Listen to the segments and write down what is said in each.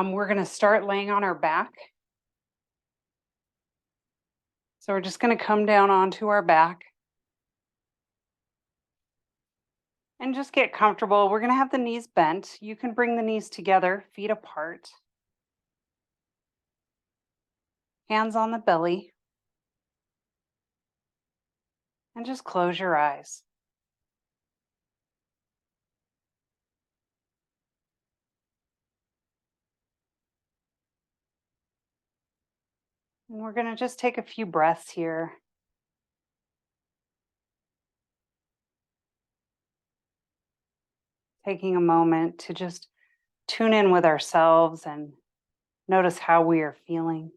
We're going to start laying on our back. So we're just going to come down onto our back and just get comfortable. We're going to have the knees bent. You can bring the knees together, feet apart, hands on the belly, and just close your eyes. And we're going to just take a few breaths here. Taking a moment to just tune in with ourselves and notice how we are feeling.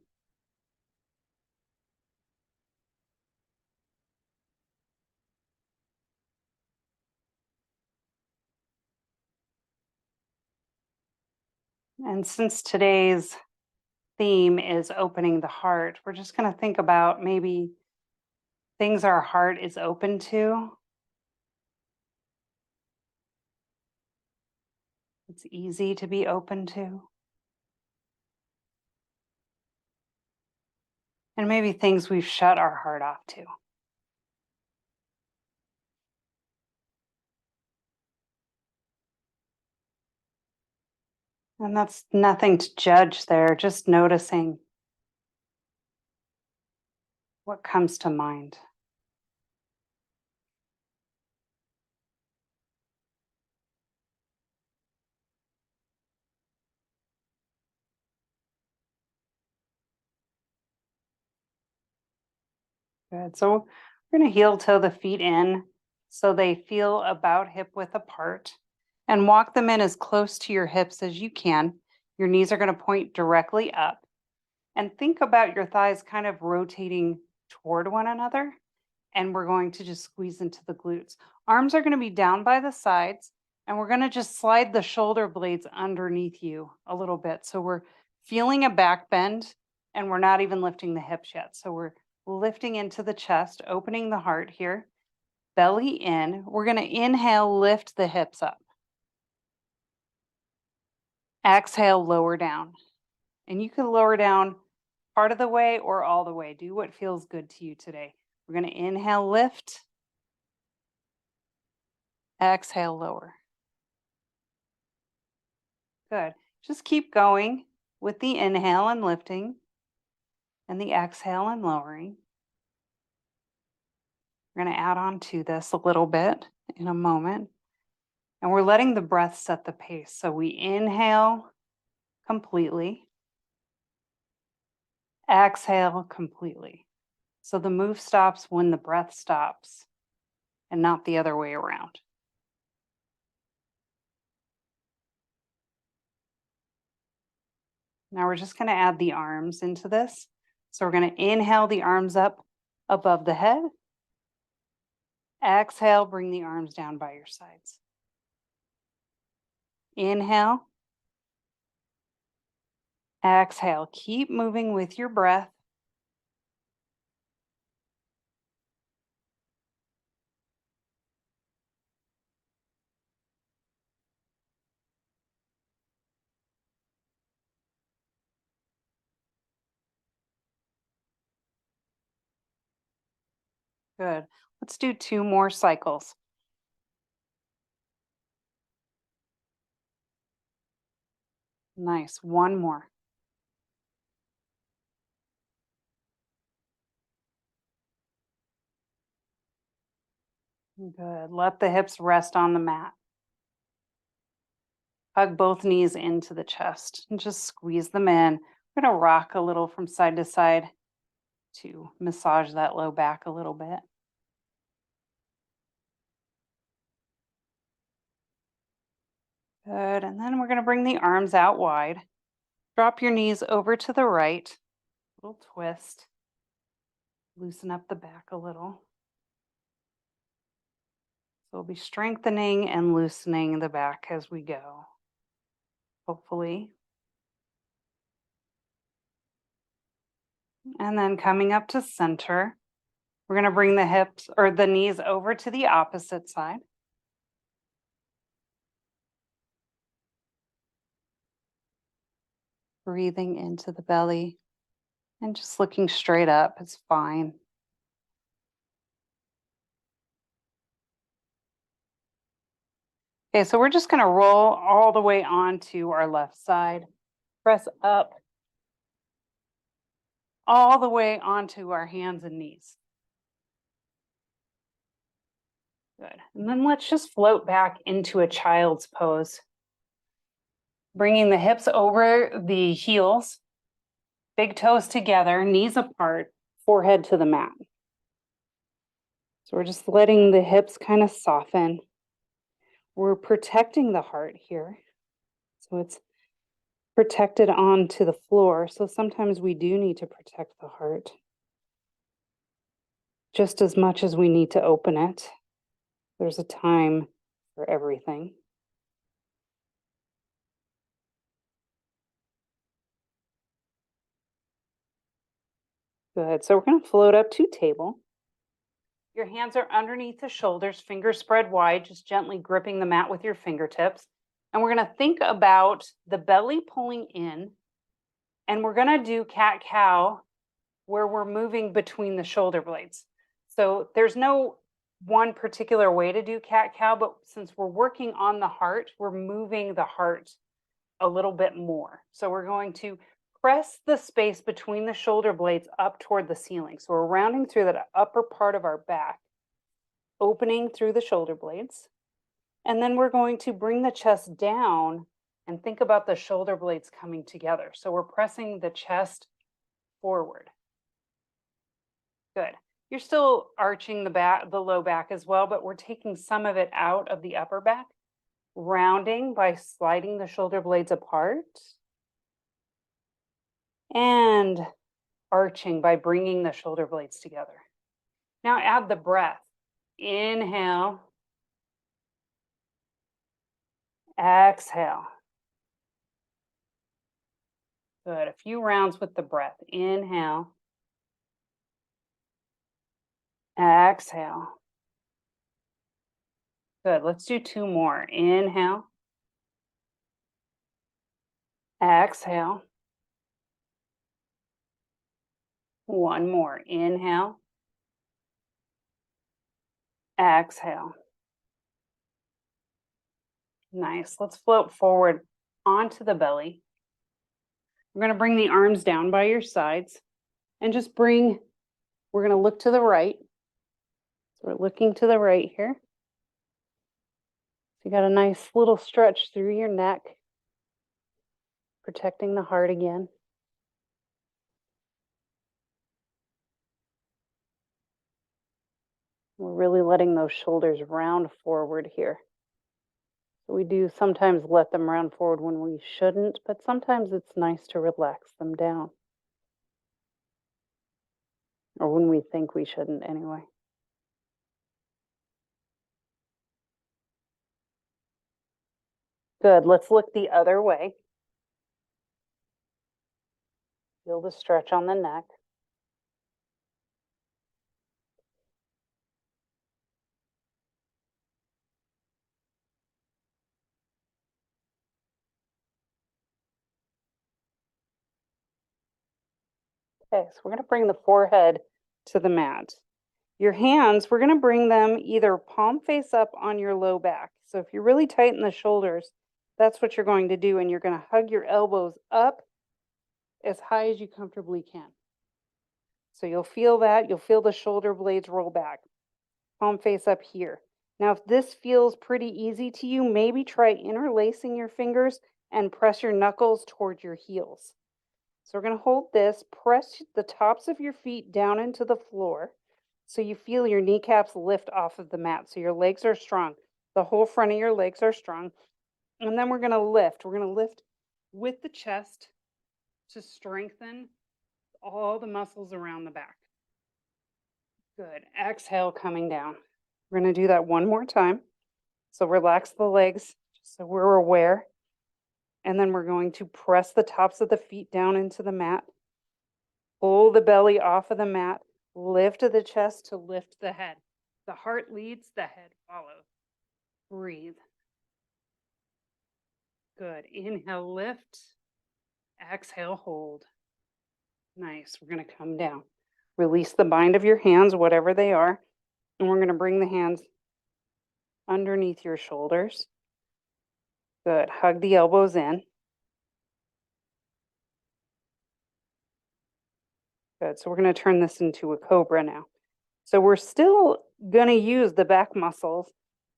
And since today's theme is opening the heart, we're just going to think about maybe things our heart is open to. It's easy to be open to. And maybe things we've shut our heart off to. And that's nothing to judge there, just noticing what comes to mind. Good. So we're going to heel toe the feet in so they feel about hip width apart and walk them in as close to your hips as you can. Your knees are going to point directly up and think about your thighs kind of rotating toward one another. And we're going to just squeeze into the glutes. Arms are going to be down by the sides and we're going to just slide the shoulder blades underneath you a little bit. So we're feeling a back bend and we're not even lifting the hips yet. So we're lifting into the chest, opening the heart here, belly in. We're going to inhale, lift the hips up. Exhale, lower down. And you can lower down part of the way or all the way. Do what feels good to you today. We're going to inhale, lift. Exhale, lower. Good. Just keep going with the inhale and lifting and the exhale and lowering. We're going to add on to this a little bit in a moment. And we're letting the breath set the pace. So we inhale completely, exhale completely. So the move stops when the breath stops and not the other way around. Now we're just going to add the arms into this. So we're going to inhale the arms up above the head. Exhale, bring the arms down by your sides. Inhale. Exhale. Keep moving with your breath. Good. Let's do 2 more cycles. Nice. 1 more. Good. Let the hips rest on the mat. Hug both knees into the chest and just squeeze them in. We're going to rock a little from side to side to massage that low back a little bit. Good. And then we're going to bring the arms out wide. Drop your knees over to the right. Little twist. Loosen up the back a little. So we'll be strengthening and loosening the back as we go, hopefully. And then coming up to center, we're going to bring the hips or the knees over to the opposite side. Breathing into the belly and just looking straight up is fine. Okay, so we're just going to roll all the way onto our left side, press up all the way onto our hands and knees. Good. And then let's just float back into a child's pose. Bringing the hips over the heels, big toes together, knees apart, forehead to the mat. So we're just letting the hips kind of soften. We're protecting the heart here. So it's protected onto the floor. So sometimes we do need to protect the heart just as much as we need to open it. There's a time for everything. Good. So we're going to float up to table. Your hands are underneath the shoulders, fingers spread wide, just gently gripping the mat with your fingertips. And we're going to think about the belly pulling in. And we're going to do cat-cow where we're moving between the shoulder blades. So there's no one particular way to do cat-cow, but since we're working on the heart, we're moving the heart a little bit more. So we're going to press the space between the shoulder blades up toward the ceiling. So we're rounding through that upper part of our back, opening through the shoulder blades. And then we're going to bring the chest down and think about the shoulder blades coming together. So we're pressing the chest forward. Good. You're still arching the back, the low back as well, but we're taking some of it out of the upper back, rounding by sliding the shoulder blades apart, and arching by bringing the shoulder blades together. Now add the breath. Inhale. Exhale. Good. A few rounds with the breath. Inhale. Exhale. Good. Let's do two more. Inhale. Exhale. One more. Inhale. Exhale. Nice. Let's float forward onto the belly. We're going to bring the arms down by your sides and just we're going to look to the right. So we're looking to the right here. So you got a nice little stretch through your neck, protecting the heart again. We're really letting those shoulders round forward here. So we do sometimes let them round forward when we shouldn't, but sometimes it's nice to relax them down. Or when we think we shouldn't anyway. Good. Let's look the other way. Feel the stretch on the neck. Okay, so we're going to bring the forehead to the mat. Your hands, we're going to bring them either palm face up on your low back. So if you're really tight in the shoulders, that's what you're going to do. And you're going to hug your elbows up as high as you comfortably can. So you'll feel that. You'll feel the shoulder blades roll back. Palm face up here. Now, if this feels pretty easy to you, maybe try interlacing your fingers and press your knuckles toward your heels. So we're going to hold this, press the tops of your feet down into the floor so you feel your kneecaps lift off of the mat. So your legs are strong. The whole front of your legs are strong. And then we're going to lift. We're going to lift with the chest to strengthen all the muscles around the back. Good. Exhale, coming down. We're going to do that one more time. So relax the legs just so we're aware. And then we're going to press the tops of the feet down into the mat. Pull the belly off of the mat. Lift the chest to lift the head. The heart leads, the head follows. Breathe. Good. Inhale, lift. Exhale, hold. Nice. We're going to come down. Release the bind of your hands, whatever they are. And we're going to bring the hands underneath your shoulders. Good. Hug the elbows in. Good. So we're going to turn this into a cobra now. So we're still going to use the back muscles,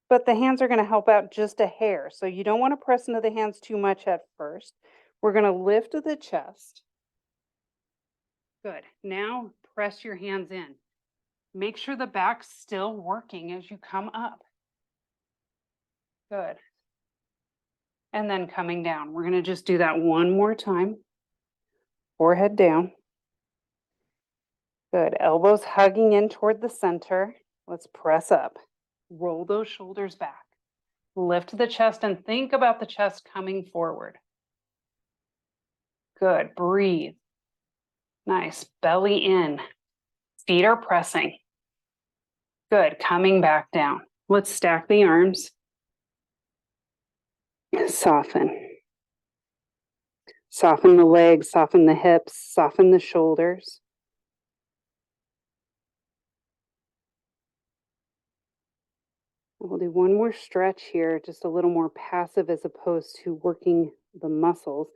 but the hands are going to help out just a hair. So you don't want to press into the hands too much at first. We're going to lift the chest. Good. Now press your hands in. Make sure the back's still working as you come up. Good. And then coming down. We're going to just do that one more time. Forehead down. Good. Elbows hugging in toward the center. Let's press up. Roll those shoulders back. Lift the chest and think about the chest coming forward. Good. Breathe. Nice. Belly in. Feet are pressing. Good. Coming back down. Let's stack the arms. Soften. Soften the legs, soften the hips, soften the shoulders. We'll do one more stretch here, just a little more passive as opposed to working the muscles.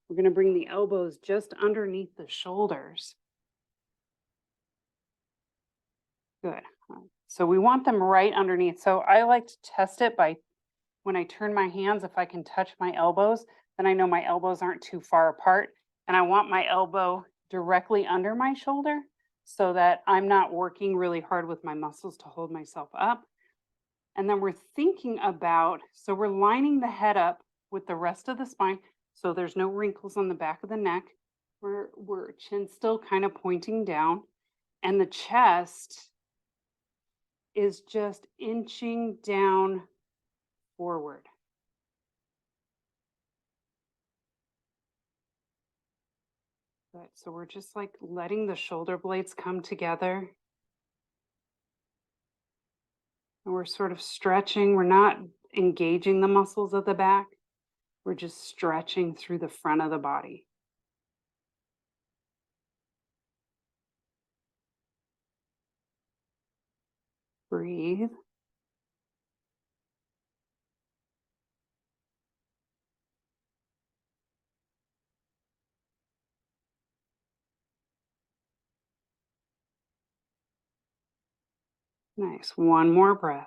We're going to bring the elbows just underneath the shoulders. Good. So we want them right underneath. So I like to test it by when I turn my hands, if I can touch my elbows, then I know my elbows aren't too far apart. And I want my elbow directly under my shoulder so that I'm not working really hard with my muscles to hold myself up. And then we're thinking about, so we're lining the head up with the rest of the spine so there's no wrinkles on the back of the neck. We're chin still kind of pointing down, and the chest is just inching down forward. Good. So we're just like letting the shoulder blades come together. And we're sort of stretching. We're not engaging the muscles of the back. We're just stretching through the front of the body. Breathe. Nice. One more breath.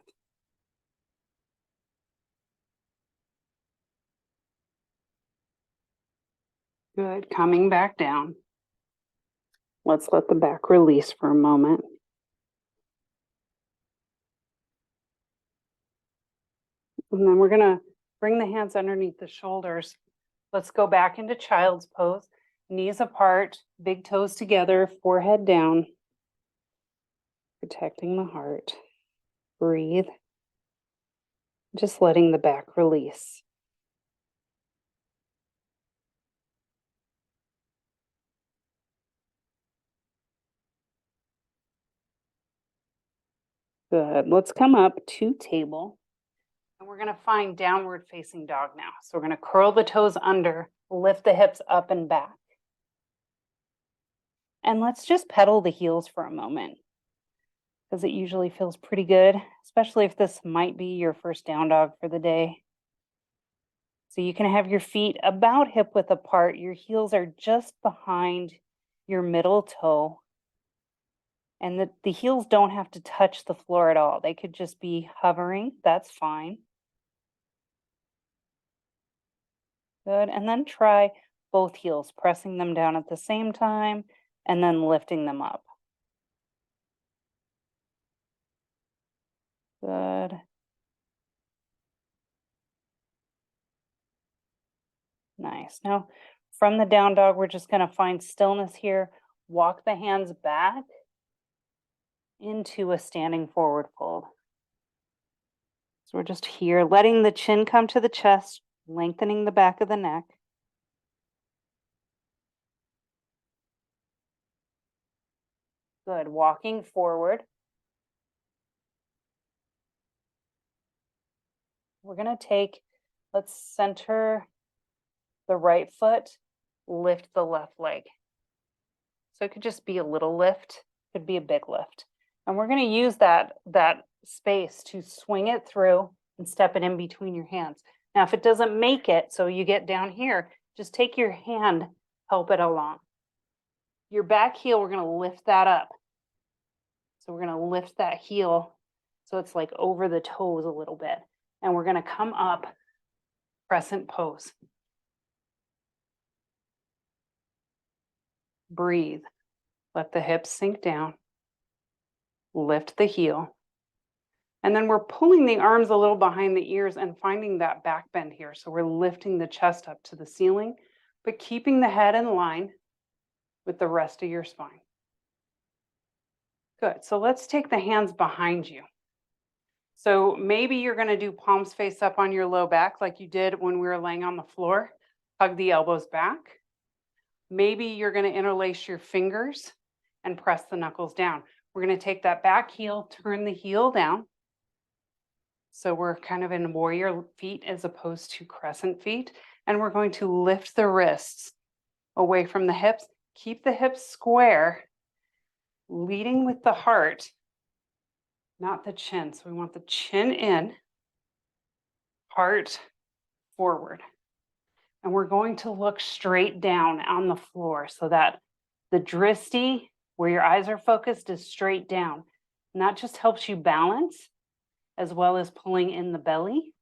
Good. Coming back down. Let's let the back release for a moment. And then we're going to bring the hands underneath the shoulders. Let's go back into child's pose. Knees apart, big toes together, forehead down. Protecting the heart. Breathe. Just letting the back release. Good. Let's come up to table. And we're going to find downward facing dog now. So we're going to curl the toes under, lift the hips up and back. And let's just pedal the heels for a moment, because it usually feels pretty good, especially if this might be your first down dog for the day. So you can have your feet about hip width apart. Your heels are just behind your middle toe. And the heels don't have to touch the floor at all. They could just be hovering. That's fine. Good. And then try both heels, pressing them down at the same time and then lifting them up. Good. Nice. Now, from the down dog, we're just going to find stillness here. Walk the hands back into a standing forward fold. So we're just here, letting the chin come to the chest, lengthening the back of the neck. Good. Walking forward. We're going to let's center the right foot lift the left leg. So it could just be a little lift, could be a big lift. And we're going to use that space to swing it through and step it in between your hands. Now, if it doesn't make it, so you get down here, just take your hand, help it along. Your back heel, we're going to lift that up. So we're going to lift that heel so it's like over the toes a little bit. And we're going to come up, crescent pose. Breathe. Let the hips sink down. Lift the heel. And then we're pulling the arms a little behind the ears and finding that back bend here. So we're lifting the chest up to the ceiling, but keeping the head in line with the rest of your spine. Good. So let's take the hands behind you. So maybe you're going to do palms face up on your low back like you did when we were laying on the floor. Hug the elbows back. Maybe you're going to interlace your fingers and press the knuckles down. We're going to take that back heel, turn the heel down. So we're kind of in warrior feet as opposed to crescent feet. And we're going to lift the wrists away from the hips. Keep the hips square, leading with the heart, not the chin. So we want the chin in, heart forward. And we're going to look straight down on the floor so that the drishti, where your eyes are focused, is straight down. And that just helps you balance as well as pulling in the belly.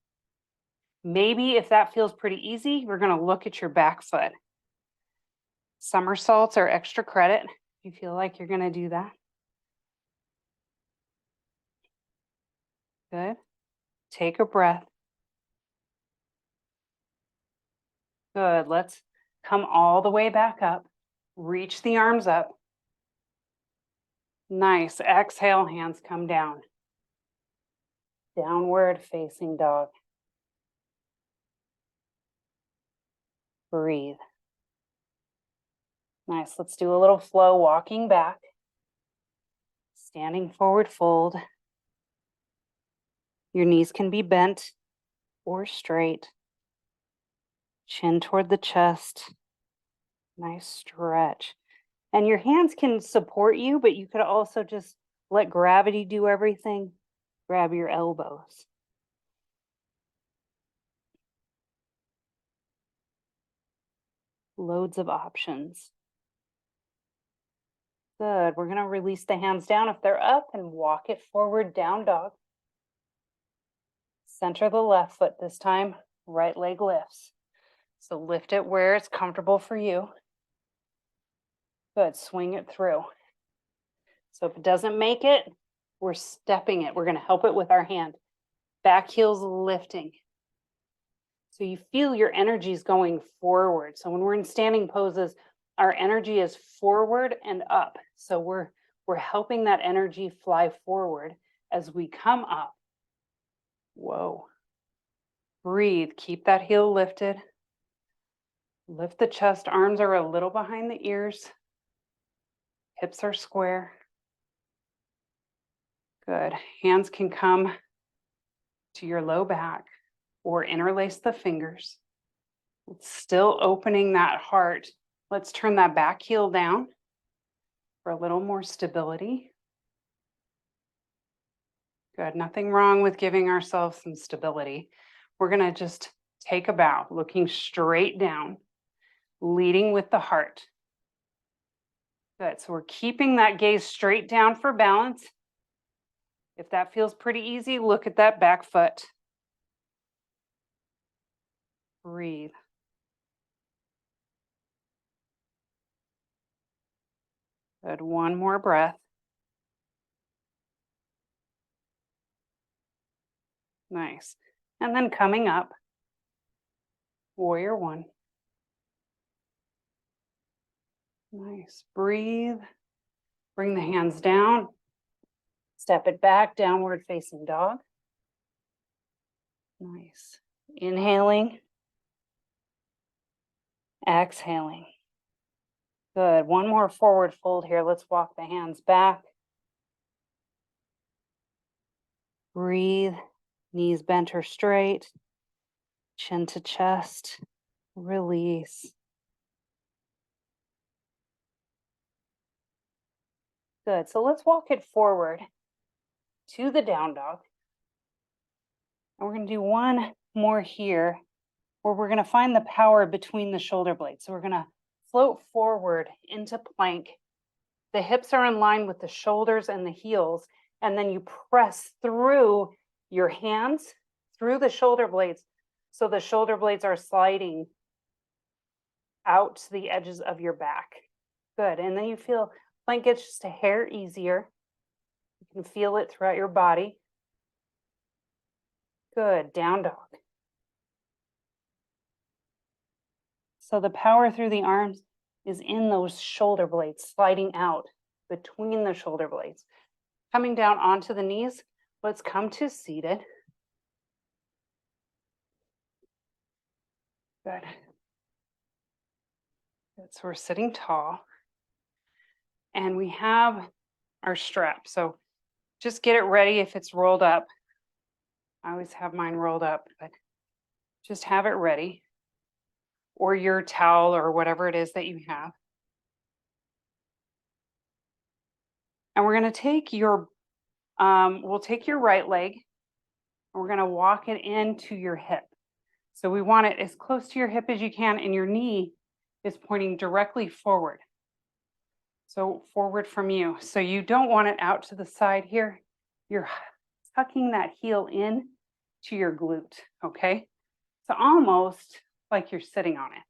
Maybe if that feels pretty easy, we're going to look at your back foot. Somersaults are extra credit. You feel like you're going to do that. Good. Take a breath. Good. Let's come all the way back up. Reach the arms up. Nice. Exhale, hands come down. Downward facing dog. Breathe. Nice. Let's do a little flow, walking back. Standing forward fold. Your knees can be bent or straight. Chin toward the chest. Nice stretch. And your hands can support you, but you could also just let gravity do everything. Grab your elbows. Loads of options. Good. We're going to release the hands down if they're up and walk it forward, down dog. Center the left foot this time. Right leg lifts. So lift it where it's comfortable for you. Good. Swing it through. So if it doesn't make it, we're stepping it. We're going to help it with our hand. Back heel's lifting. So you feel your energy is going forward. So when we're in standing poses, our energy is forward and up. So we're helping that energy fly forward as we come up. Whoa. Breathe. Keep that heel lifted. Lift the chest. Arms are a little behind the ears. Hips are square. Good. Hands can come to your low back or interlace the fingers. Still opening that heart. Let's turn that back heel down for a little more stability. Good. Nothing wrong with giving ourselves some stability. We're going to just take a bow, looking straight down, leading with the heart. Good. So we're keeping that gaze straight down for balance. If that feels pretty easy, look at that back foot. Breathe. Good. One more breath. Nice. And then coming up, warrior one. Nice. Breathe. Bring the hands down. Step it back, downward facing dog. Nice. Inhaling. Exhaling. Good. One more forward fold here. Let's walk the hands back. Breathe. Knees bent or straight. Chin to chest. Release. Good. So let's walk it forward to the down dog. And we're going to do one more here where we're going to find the power between the shoulder blades. So we're going to float forward into plank. The hips are in line with the shoulders and the heels. And then you press through your hands through the shoulder blades. So the shoulder blades are sliding out to the edges of your back. Good. And then you feel plank gets just a hair easier. You can feel it throughout your body. Good. Down dog. So the power through the arms is in those shoulder blades, sliding out between the shoulder blades. Coming down onto the knees, let's come to seated. Good. Good. So we're sitting tall. And we have our strap. So just get it ready if it's rolled up. I always have mine rolled up, but just have it ready. Or your towel or whatever it is that you have. And we're going to take we'll take your right leg and we're going to walk it into your hip. So we want it as close to your hip as you can, and your knee is pointing directly forward. So forward from you. So you don't want it out to the side here. You're tucking that heel in to your glute, okay? So almost like you're sitting on it.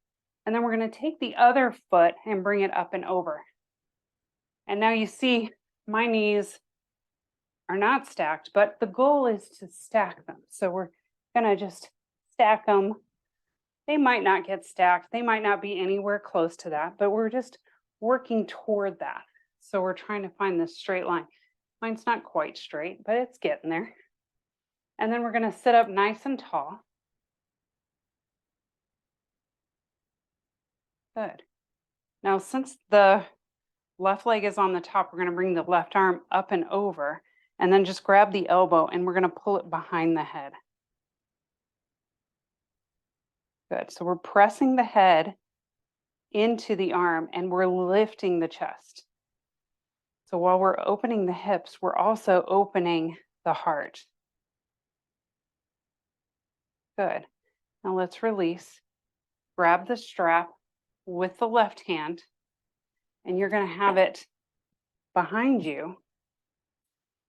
And then we're going to take the other foot and bring it up and over. And now you see my knees are not stacked, but the goal is to stack them. So we're going to just stack them. They might not get stacked. They might not be anywhere close to that, but we're just working toward that. So we're trying to find this straight line. Mine's not quite straight, but it's getting there. And then we're going to sit up nice and tall. Good. Now, since the left leg is on the top, we're going to bring the left arm up and over, and then just grab the elbow and we're going to pull it behind the head. Good. So we're pressing the head into the arm and we're lifting the chest. So while we're opening the hips, we're also opening the heart. Good. Now let's release. Grab the strap with the left hand, and you're going to have it behind you.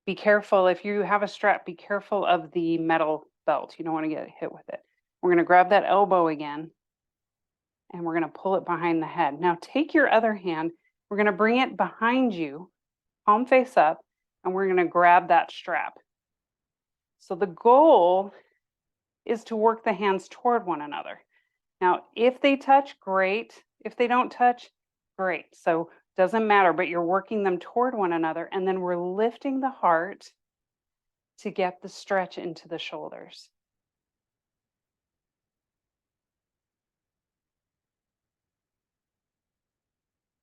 Be careful if you have a strap, be careful of the metal belt. You don't want to get hit with it. We're going to grab that elbow again, and we're going to pull it behind the head. Now take your other hand, we're going to bring it behind you, palm face up, and we're going to grab that strap. So the goal is to work the hands toward one another. Now, if they touch, great. If they don't touch, great. So doesn't matter, but you're working them toward one another, and then we're lifting the heart to get the stretch into the shoulders.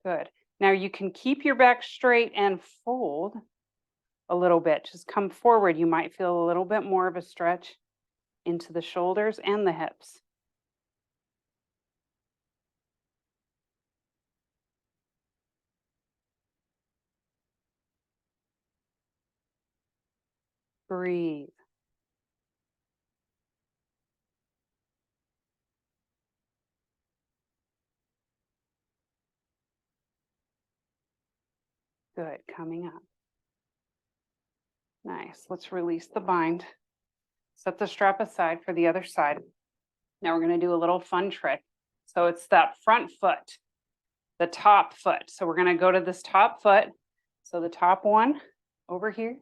Good. Now you can keep your back straight and fold a little bit. Just come forward. You might feel a little bit more of a stretch into the shoulders and the hips. Breathe. Good. Coming up. Nice. Let's release the bind. Set the strap aside for the other side. Now we're going to do a little fun trick. So it's that front foot, the top foot. So we're going to go to this top foot. So the top one over here.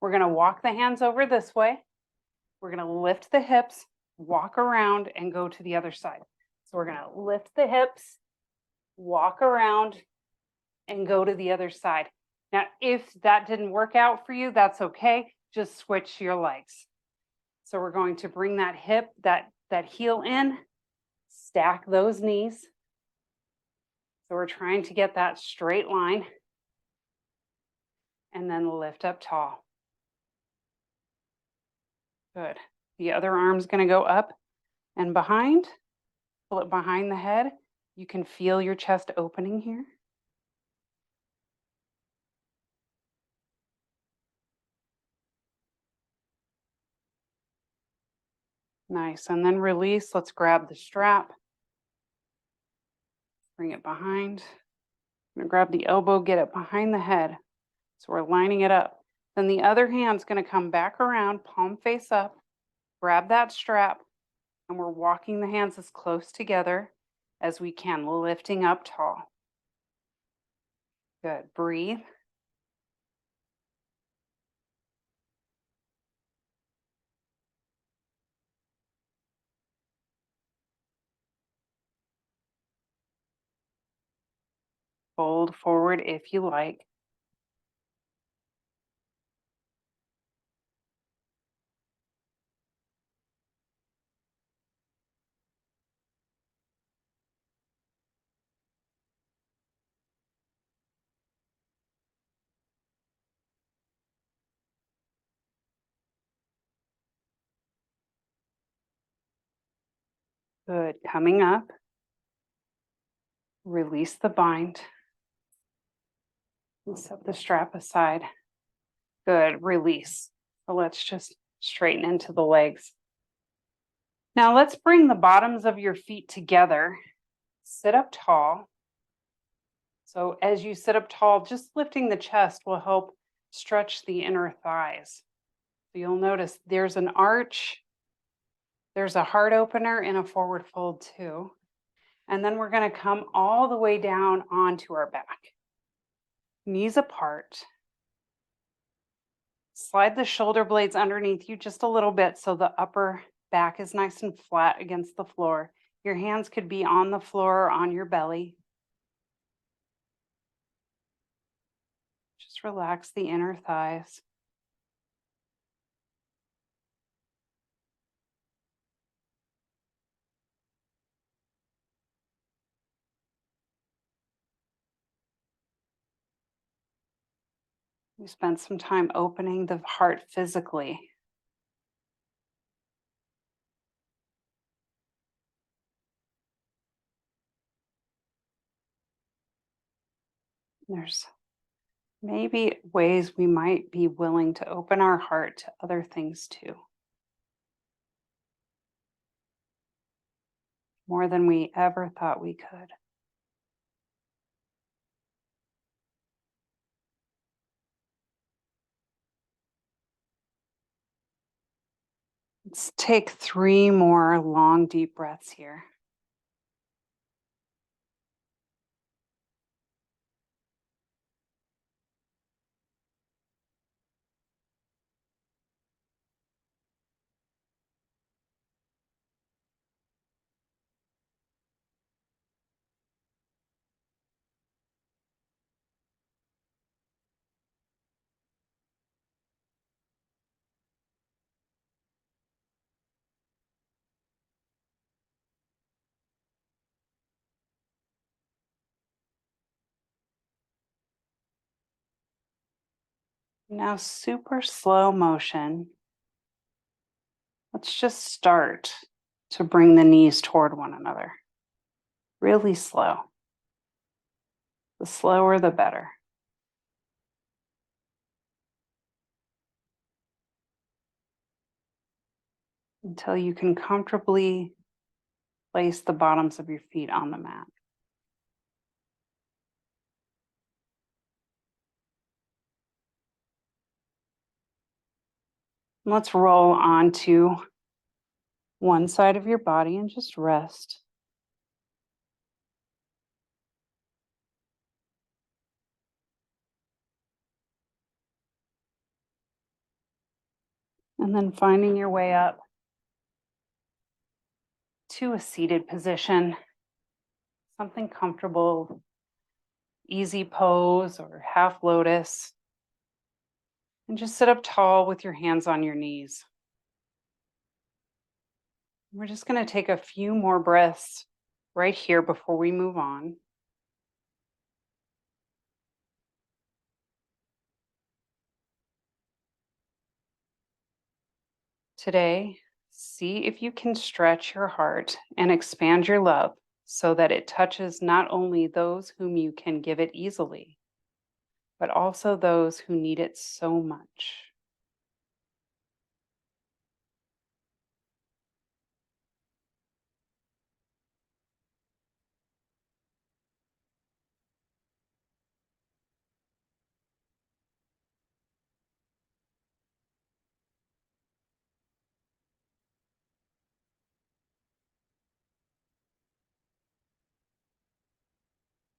We're going to walk the hands over this way. We're going to lift the hips, walk around, and go to the other side. So we're going to lift the hips, walk around, and go to the other side. Now, if that didn't work out for you, that's okay. Just switch your legs. So we're going to bring that hip, that heel in, stack those knees. So we're trying to get that straight line, and then lift up tall. Good. The other arm's going to go up and behind. Pull it behind the head. You can feel your chest opening here. Nice. And then release. Let's grab the strap, bring it behind. I'm going to grab the elbow, get it behind the head. So we're lining it up. Then the other hand's going to come back around, palm face up, grab that strap, and we're walking the hands as close together as we can, lifting up tall. Good. Breathe. Fold forward if you like. Good. Coming up. Release the bind. And set the strap aside. Good. Release. So let's just straighten into the legs. Now let's bring the bottoms of your feet together. Sit up tall. So as you sit up tall, just lifting the chest will help stretch the inner thighs. So you'll notice there's an arch, there's a heart opener and a forward fold too. And then we're going to come all the way down onto our back. Knees apart. Slide the shoulder blades underneath you just a little bit so the upper back is nice and flat against the floor. Your hands could be on the floor or on your belly. Just relax the inner thighs. We spent some time opening the heart physically. There's maybe ways we might be willing to open our heart to other things too. More than we ever thought we could. Let's take 3 more long, deep breaths here. Now, super slow motion. Let's just start to bring the knees toward one another. Really slow. The slower, the better. Until you can comfortably place the bottoms of your feet on the mat. Let's roll onto one side of your body and just rest. And then finding your way up to a seated position, something comfortable, easy pose or half lotus. And just sit up tall with your hands on your knees. We're just going to take a few more breaths right here before we move on. Today, see if you can stretch your heart and expand your love so that it touches not only those whom you can give it easily, but also those who need it so much.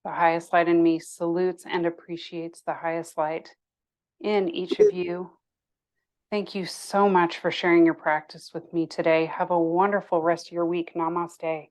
The highest light in me salutes and appreciates the highest light in each of you. Thank you so much for sharing your practice with me today. Have a wonderful rest of your week. Namaste.